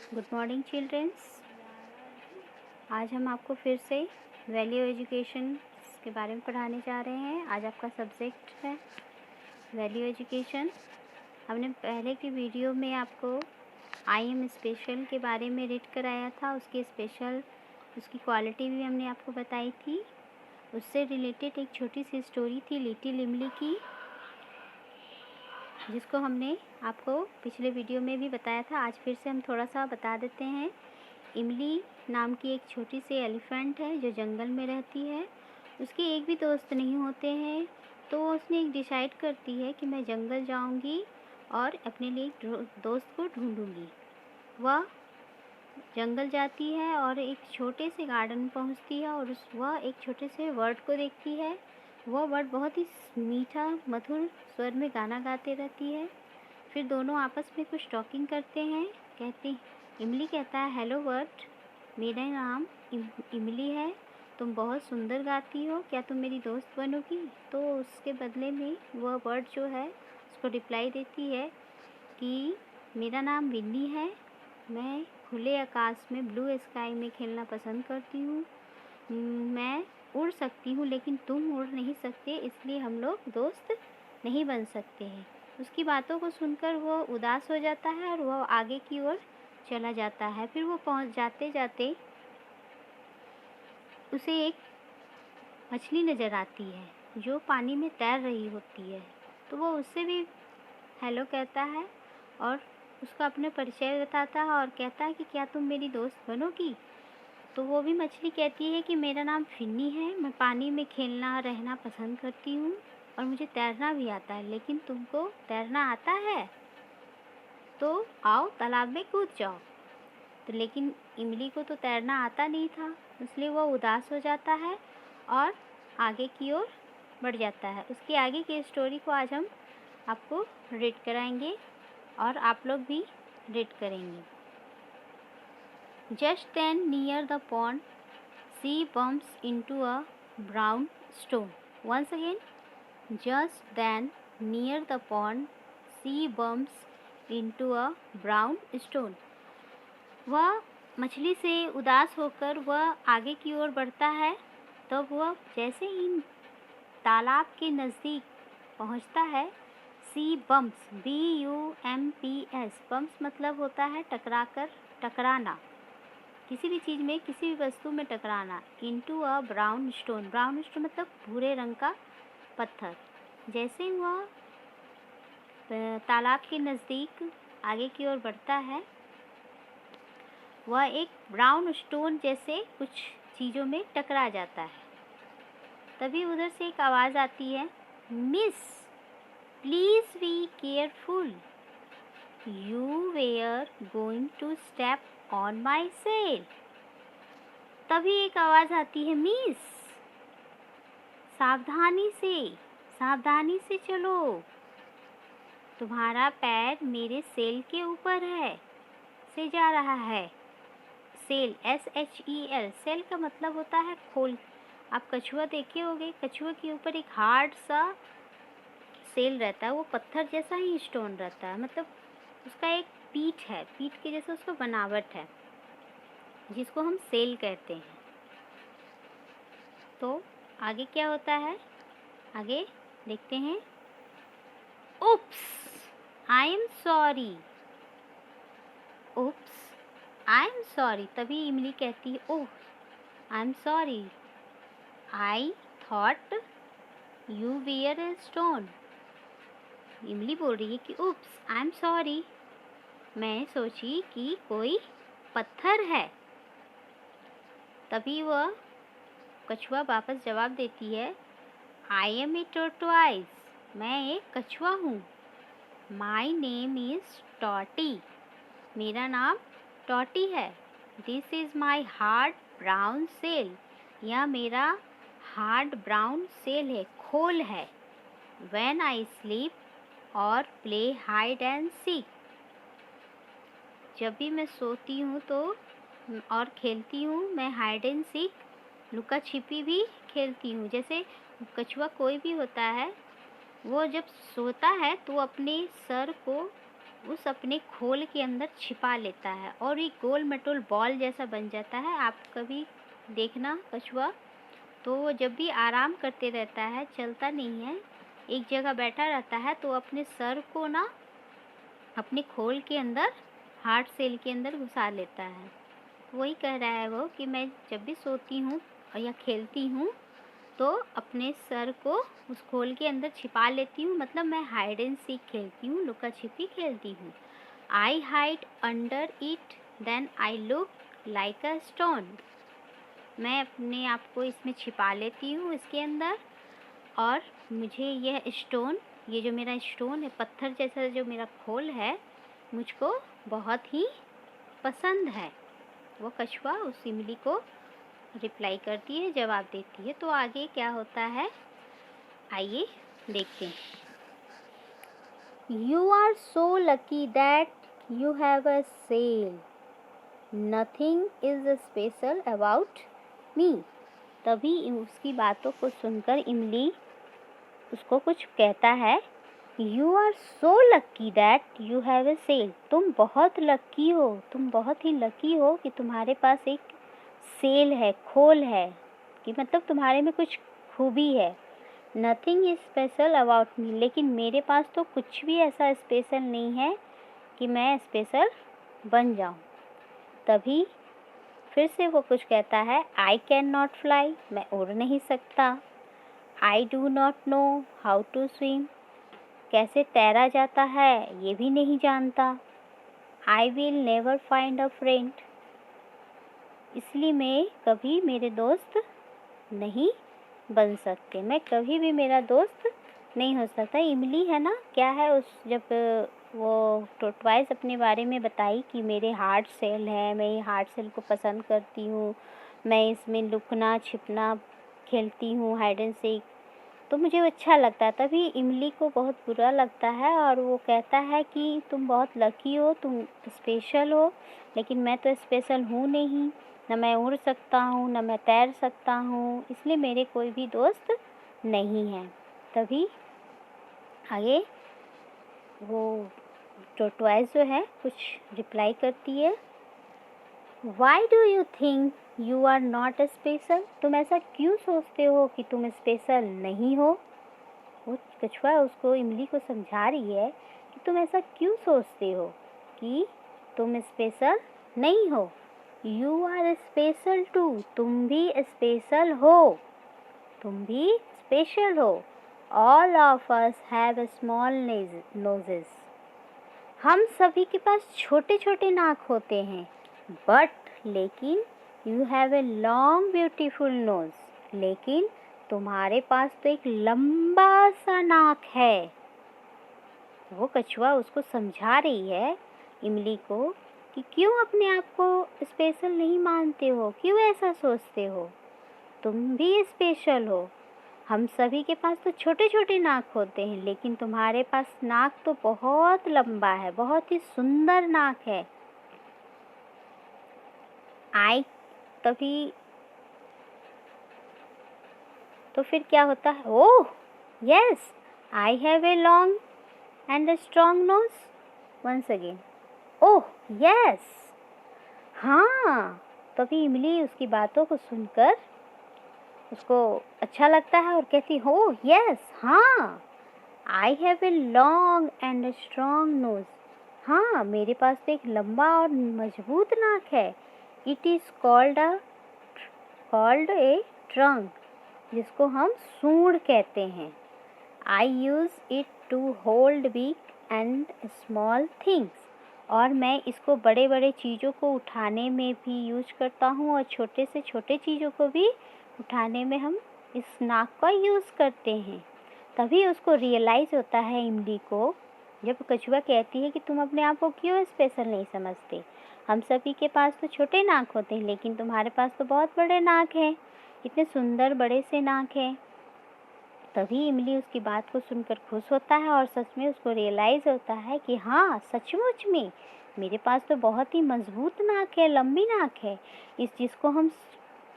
Good morning childrens. आज हम आपको फिर से वैल्यू एजुकेशन के बारे में पढ़ाने जा रहे हैं। आज आपका सब्जेक्ट है वैल्यू एजुकेशन। हमने पहले की वीडियो में आपको आई एम स्पेशल के बारे में रीड कराया था। उसकी क्वालिटी भी हमने आपको बताई थी। उससे रिलेटेड एक छोटी सी स्टोरी थी लिटिल इमली की, जिसको हमने आपको पिछले वीडियो में भी बताया था। आज फिर से हम थोड़ा सा बता देते हैं। इमली नाम की एक छोटी सी एलिफेंट है जो जंगल में रहती है। उसके एक भी दोस्त नहीं होते हैं, तो उसने एक डिसाइड करती है कि मैं जंगल जाऊंगी और अपने लिए एक दोस्त को ढूंढूंगी। वह जंगल जाती है और एक छोटे से गार्डन में पहुंचती है और वह एक छोटे से बर्ड को देखती है। वह बर्ड बहुत ही मीठा मधुर स्वर में गाना गाते रहती है। फिर दोनों आपस में कुछ टॉकिंग करते हैं। इमली कहता है, हेलो बर्ड, मेरा नाम इमली है, तुम बहुत सुंदर गाती हो, क्या तुम मेरी दोस्त बनोगी? तो उसके बदले में वह बर्ड जो है उसको रिप्लाई देती है कि मेरा नाम विन्नी है, मैं खुले आकाश में ब्लू स्काई में खेलना पसंद करती हूँ। मैं उड़ सकती हूँ लेकिन तुम उड़ नहीं सकते, इसलिए हम लोग दोस्त नहीं बन सकते हैं। उसकी बातों को सुनकर वह उदास हो जाता है और वह आगे की ओर चला जाता है। फिर वो जाते जाते उसे एक मछली नज़र आती है जो पानी में तैर रही होती है। तो वो उससे भी हेलो कहता है और उसका अपने परिचय बताता है और कहता है कि क्या तुम मेरी दोस्त बनोगी? तो वो भी मछली कहती है कि मेरा नाम फिन्नी है, मैं पानी में खेलना रहना पसंद करती हूँ और मुझे तैरना भी आता है, लेकिन तुमको तैरना आता है तो आओ तालाब में कूद जाओ। तो लेकिन इमली को तो तैरना आता नहीं था, इसलिए वह उदास हो जाता है और आगे की ओर बढ़ जाता है। उसकी आगे की स्टोरी को आज हम आपको रीड कराएंगे और आप लोग भी रीड करेंगे। Just then near the pond, she bumps into a brown stone. Once again, just then near the pond, she bumps into a brown stone. वह मछली से उदास होकर वह आगे की ओर बढ़ता है। तब वह जैसे ही तालाब के नज़दीक पहुंचता है, सी बम्प्स, BUMPS, बम्प्स मतलब होता है टकराना, किसी भी चीज़ में, किसी भी वस्तु में टकराना। Into a brown stone, brown stone मतलब भूरे रंग का पत्थर। जैसे ही वह तालाब के नज़दीक आगे की ओर बढ़ता है, वह एक ब्राउन स्टोन जैसे कुछ चीज़ों में टकरा जाता है। तभी उधर से एक आवाज़ आती है, miss please be careful, you were going to step on my shell. तभी एक आवाज़ आती है, मिस सावधानी से चलो, तुम्हारा पैर मेरे सेल के ऊपर से जा रहा है। सेल, SHEL, सेल का मतलब होता है खोल। आप कछुआ देखे होंगे, कछुआ के ऊपर एक हार्ड सा सेल रहता है, वो पत्थर जैसा ही स्टोन रहता है, मतलब उसका एक पीठ है, पीठ के जैसा उसका बनावट है, जिसको हम सेल कहते हैं। तो आगे क्या होता है, आगे देखते हैं। Oops, I am sorry, oops I am sorry. तभी इमली कहती है, oh I am sorry, I thought you were a stone. Imli बोल रही है कि उप्स आई एम सॉरी, मैं सोची कि कोई पत्थर है। तभी वह कछुआ वापस जवाब देती है, आई एम ए टॉर्टोइज, मैं एक कछुआ हूँ। माई नेम इज़ टॉटी, मेरा नाम टॉटी है। This is my hard brown shell, यह मेरा हार्ड ब्राउन सेल है, खोल है। When I sleep और प्ले हाइड एंड सीक, जब भी मैं सोती हूँ तो और खेलती हूँ, मैं हाइड एंड सीक, लुका छिपी भी खेलती हूँ। जैसे कछुआ कोई भी होता है, वो जब सोता है तो अपने सर को उस अपने खोल के अंदर छिपा लेता है और एक गोल मटोल बॉल जैसा बन जाता है। आप कभी देखना कछुआ तो वो जब भी आराम करते रहता है, चलता नहीं है, एक जगह बैठा रहता है, तो अपने सर को ना अपने खोल के अंदर, हार्ट सेल के अंदर घुसा लेता है। वही कह रहा है वो कि मैं जब भी सोती हूँ या खेलती हूँ तो अपने सर को उस खोल के अंदर छिपा लेती हूँ, मतलब मैं हाइड एंड सीक खेलती हूँ, लुका छिपी खेलती हूँ। I hide under it then I look like a stone. मैं अपने आप को इसमें छिपा लेती हूँ इसके अंदर, और मुझे यह स्टोन, ये जो मेरा स्टोन है, पत्थर जैसा जो मेरा खोल है, मुझको बहुत ही पसंद है। वो कछुआ उस इमली को रिप्लाई करती है, जवाब देती है। तो आगे क्या होता है आइए देखते हैं। You are so lucky that you have a shell, nothing is special about me. तभी उसकी बातों को सुनकर इमली उसको कुछ कहता है। You are so lucky that you have a shell, तुम बहुत लकी हो, तुम बहुत ही लकी हो कि तुम्हारे पास एक सेल है, खोल है, कि मतलब तुम्हारे में कुछ खूबी है। नथिंग इज स्पेशल अबाउट मी, लेकिन मेरे पास तो कुछ भी ऐसा स्पेशल नहीं है कि मैं स्पेशल बन जाऊं। तभी फिर से वो कुछ कहता है। आई कैन नॉट फ्लाई, मैं उड़ नहीं सकता। I do not know how to swim, कैसे तैरा जाता है ये भी नहीं जानता। I will never find a friend, इसलिए मैं कभी मेरे दोस्त नहीं बन सकते, मैं कभी भी मेरा दोस्त नहीं हो सकता। इमली है ना, क्या है, उस जब वो टॉर्टोइस अपने बारे में बताई कि मेरे हार्ट सेल है, मैं ये हार्ट सेल को पसंद करती हूँ, मैं इसमें लुकना छिपना खेलती हूँ, हाइड एंड सीक, तो मुझे अच्छा लगता है। तभी इमली को बहुत बुरा लगता है और वो कहता है कि तुम बहुत लकी हो, तुम स्पेशल हो, लेकिन मैं तो स्पेशल हूँ नहीं, न मैं उड़ सकता हूँ, न मैं तैर सकता हूँ, इसलिए मेरे कोई भी दोस्त नहीं है। तभी आगे वो टॉर्टोइस जो है कुछ रिप्लाई करती है। Why do you think you are not special, तुम ऐसा क्यों सोचते हो कि तुम स्पेशल नहीं हो। वो कछुआ उसको, इमली को समझा रही है कि तुम ऐसा क्यों सोचते हो कि तुम स्पेशल नहीं हो। यू आर स्पेशल टू, तुम भी स्पेशल हो, तुम भी स्पेशल हो। All of us have small noses, हम सभी के पास छोटे छोटे नाक होते हैं। बट लेकिन you have a long beautiful nose, लेकिन तुम्हारे पास तो एक लंबा सा नाक है। वो कछुआ उसको समझा रही है इमली को कि क्यों अपने आप को स्पेशल नहीं मानते हो, क्यों ऐसा सोचते हो, तुम भी स्पेशल हो। हम सभी के पास तो छोटे छोटे नाक होते हैं, लेकिन तुम्हारे पास नाक तो बहुत लंबा है, बहुत ही सुंदर नाक है। आई तभी तो फिर क्या होता है। Oh yes, I have a long and a strong nose. Once again. Oh, yes. हाँ, तभी इमली उसकी बातों को सुनकर उसको अच्छा लगता है और कहती हो यस, हाँ, I have a long and strong nose, हाँ, मेरे पास तो एक लंबा और मजबूत नाक है। It is called a trunk, जिसको हम सूंड कहते हैं। I use it to hold big and small things, और मैं इसको बड़े बड़े चीज़ों को उठाने में भी यूज करता हूँ और छोटे से छोटे चीज़ों को भी उठाने में हम इस नाक का यूज़ करते हैं। तभी उसको रियलाइज़ होता है इमली को, जब कछुआ कहती है कि तुम अपने आप को क्यों स्पेशल नहीं समझते, हम सभी के पास तो छोटे नाक होते हैं, लेकिन तुम्हारे पास तो बहुत बड़े नाक हैं, इतने सुंदर बड़े से नाक हैं। तभी इमली उसकी बात को सुनकर खुश होता है और सच में उसको रियलाइज़ होता है कि हाँ, सचमुच में मेरे पास तो बहुत ही मजबूत नाक है, लंबी नाक है, इस चीज़ को हम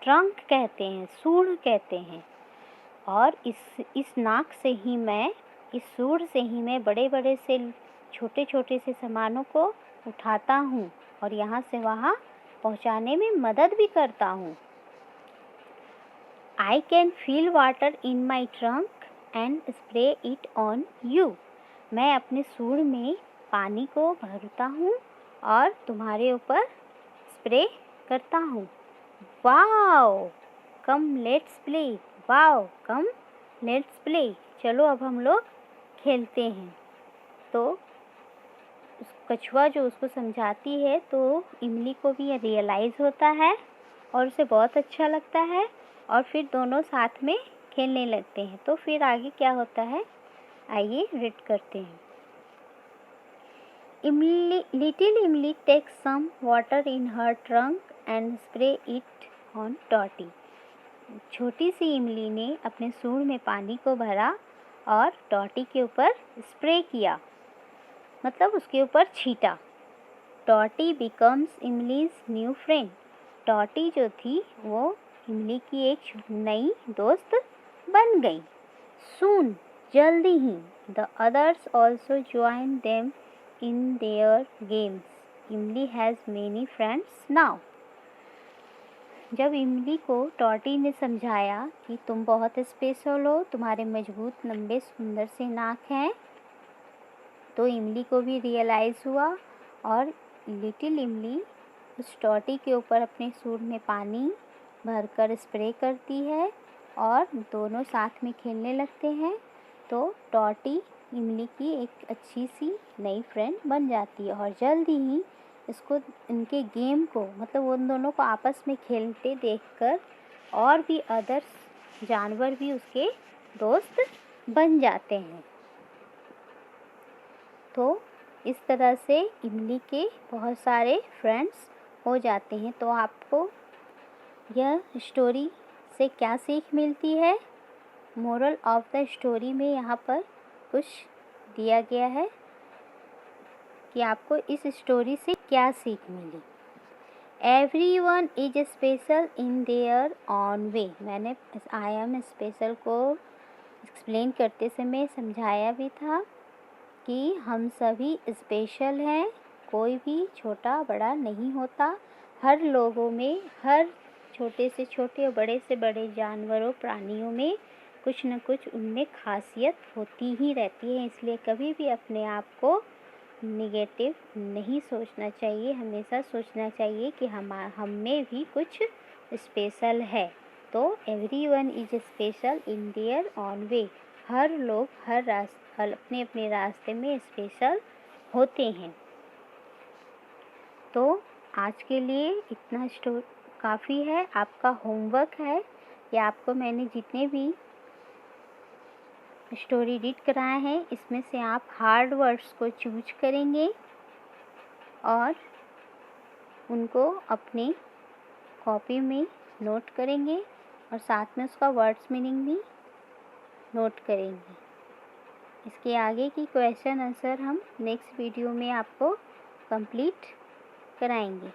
ट्रंक कहते हैं, सूंड कहते हैं। और इस नाक से ही मैं, इस सूंड से ही मैं बड़े बड़े से छोटे छोटे से सामानों को उठाता हूँ और यहाँ से वहाँ पहुँचाने में मदद भी करता हूँ। I can fill water in my trunk and spray it on you. मैं अपने सूंड में पानी को भरता हूँ और तुम्हारे ऊपर स्प्रे करता हूँ। Wow, come let's play. Wow, come let's play. चलो अब हम लोग खेलते हैं। तो कछुआ जो उसको समझाती है तो इमली को भी ये रियलाइज़ होता है और उसे बहुत अच्छा लगता है और फिर दोनों साथ में खेलने लगते हैं। तो फिर आगे क्या होता है, आइए रीड करते हैं। Little Imli takes some water in her trunk and spray it on Totty. छोटी सी इमली ने अपने सूंड में पानी को भरा और टॉटी के ऊपर स्प्रे किया, मतलब उसके ऊपर छीटा। टॉटी बिकम्स इमलीज न्यू फ्रेंड। टॉटी जो थी वो इमली की एक नई दोस्त बन गई। सून, जल्दी ही, the others also join them in their games. Imli has many friends now. जब इमली को टॉटी ने समझाया कि तुम बहुत स्पेशल हो, तुम्हारे मजबूत लंबे सुंदर से नाक हैं, तो इमली को भी रियलाइज़ हुआ और लिटिल इमली उस टॉटी के ऊपर अपने सूंड में पानी भरकर स्प्रे करती है और दोनों साथ में खेलने लगते हैं। तो टॉटी इमली की एक अच्छी सी नई फ्रेंड बन जाती है और जल्दी ही इसको इनके गेम को, मतलब उन दोनों को आपस में खेलते देखकर और भी अदर्स जानवर भी उसके दोस्त बन जाते हैं। तो इस तरह से इमली के बहुत सारे फ्रेंड्स हो जाते हैं। तो आपको यह स्टोरी से क्या सीख मिलती है? मोरल ऑफ द स्टोरी में यहाँ पर कुछ दिया गया है कि आपको इस स्टोरी से क्या सीख मिली। Everyone is special in their own way. मैंने आई एम स्पेशल को एक्सप्लेन करते समय समझाया भी था कि हम सभी स्पेशल हैं, कोई भी छोटा बड़ा नहीं होता। हर लोगों में, हर छोटे से छोटे और बड़े से बड़े जानवरों प्राणियों में कुछ न कुछ उनमें खासियत होती ही रहती है। इसलिए कभी भी अपने आप को निगेटिव नहीं सोचना चाहिए, हमेशा सोचना चाहिए कि हम में भी कुछ स्पेशल है। तो everyone is special in their own way. हर लोग हर अपने अपने रास्ते में स्पेशल होते हैं। तो आज के लिए इतना काफ़ी है। आपका होमवर्क है कि आपको मैंने जितने भी स्टोरी रीड कराए हैं इसमें से आप हार्ड वर्ड्स को चूज करेंगे और उनको अपनी कॉपी में नोट करेंगे और साथ में उसका वर्ड्स मीनिंग भी नोट करेंगे। इसके आगे की क्वेश्चन आंसर हम नेक्स्ट वीडियो में आपको कंप्लीट कराएंगे।